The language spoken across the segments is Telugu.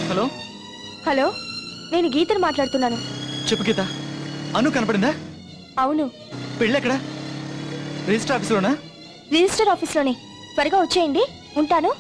హలో హలో, నేను గీతను మాట్లాడుతున్నాను. చెప్పు గీత. అను కనపడిందా? అవును. పెళ్ళెక్కడా? రిజిస్టర్ ఆఫీసులోనా? రిజిస్టర్ ఆఫీస్లోనే. త్వరగా వచ్చేయండి. ఉంటాను.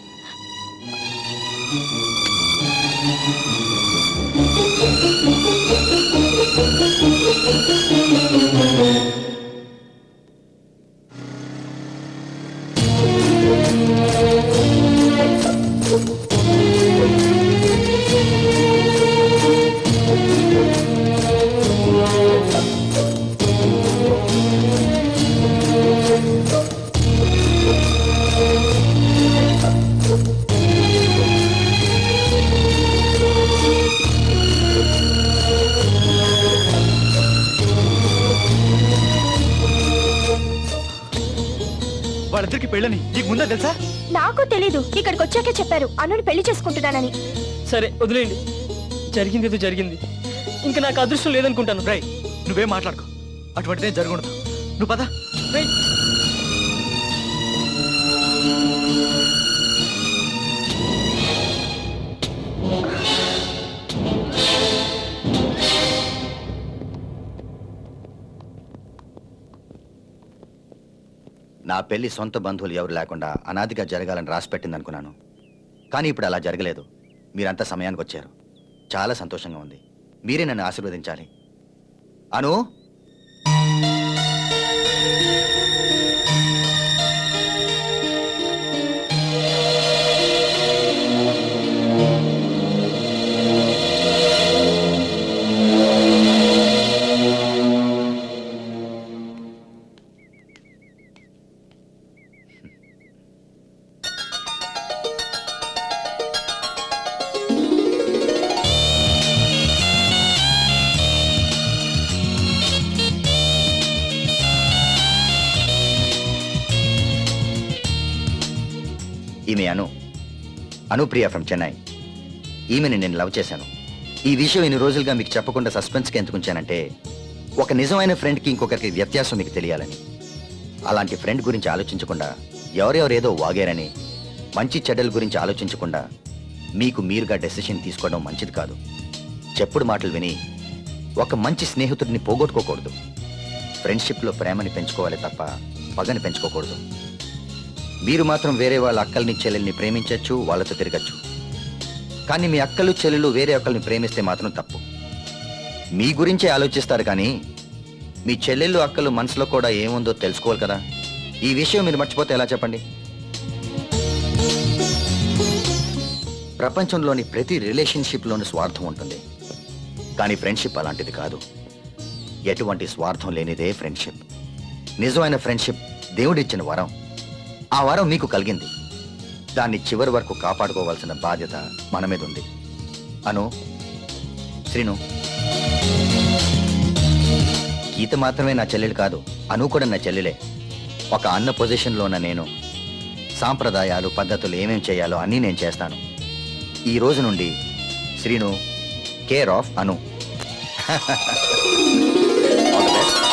వాళ్ళిద్దరికి పెళ్ళని నీకు ముందే తెలుసా? నాకు తెలీదు. ఇక్కడికి వచ్చాకే చెప్పారు అనుని పెళ్లి చేసుకుంటున్నానని. సరే వదిలేయండి, జరిగింది ఏదో జరిగింది. ఇంకా నాకు అదృష్టం లేదనుకుంటాను. రై, నువ్వేం మాట్లాడుకో. అటువంటిదే జరగకూడదు. నువ్వు పద. నా పెళ్లి సొంత బంధువులు ఎవరు లేకుండా అనాదిగా జరగాలని రాసిపెట్టింది అనుకున్నాను. కానీ ఇప్పుడు అలా జరగలేదు. మీరంతా సమయానికి వచ్చారు. చాలా సంతోషంగా ఉంది. మీరే నన్ను ఆశీర్వదించాలి. అను, ఈమె అనుప్రియ ఫ్రమ్ చెన్నై. ఈమెని నేను లవ్ చేశాను. ఈ విషయం ఇన్ని రోజులుగా మీకు చెప్పకుండా సస్పెన్స్కి ఎందుకు ఉంచానంటే, ఒక నిజమైన ఫ్రెండ్కి ఇంకొకరికి వ్యత్యాసం మీకు తెలియాలని. అలాంటి ఫ్రెండ్ గురించి ఆలోచించకుండా ఎవరెవరేదో వాగారని, మంచి చెడ్డల గురించి ఆలోచించకుండా మీకు మీరుగా డెసిషన్ తీసుకోవడం మంచిది కాదు. చెప్పుడు మాటలు విని ఒక మంచి స్నేహితుడిని పోగొట్టుకోకూడదు. ఫ్రెండ్షిప్లో ప్రేమని పెంచుకోవాలి తప్ప పగని పెంచుకోకూడదు. మీరు మాత్రం వేరే వాళ్ళ అక్కల్ని చెల్లెల్ని ప్రేమించవచ్చు, వాళ్ళతో తిరగచ్చు. కానీ మీ అక్కలు చెల్లెలు వేరే అక్కల్ని ప్రేమిస్తే మాత్రం తప్పు. మీ గురించే ఆలోచిస్తారు కానీ మీ చెల్లెళ్ళు అక్కలు మనసులో కూడా ఏముందో తెలుసుకోవాలి కదా. ఈ విషయం మీరు మర్చిపోతే ఎలా చెప్పండి? ప్రపంచంలోని ప్రతి రిలేషన్షిప్లోని స్వార్థం ఉంటుంది. కానీ ఫ్రెండ్షిప్ అలాంటిది కాదు. ఎటువంటి స్వార్థం లేనిదే ఫ్రెండ్షిప్. నిజమైన ఫ్రెండ్షిప్ దేవుడిచ్చిన వరం. ఆ వరం మీకు కలిగింది. దాన్ని చివరి వరకు కాపాడుకోవాల్సిన బాధ్యత మన మీద ఉంది. అను, శ్రీను, గీత మాత్రమే నా చెల్లెలు కాదు, అను కూడా నా చెల్లెలే. ఒక అన్న పొజిషన్లో ఉన్న నేను సాంప్రదాయాలు పద్ధతులు ఏమేం చేయాలో అన్నీ నేను చేస్తాను. ఈ రోజు నుండి Srinu care of Anu. All the best.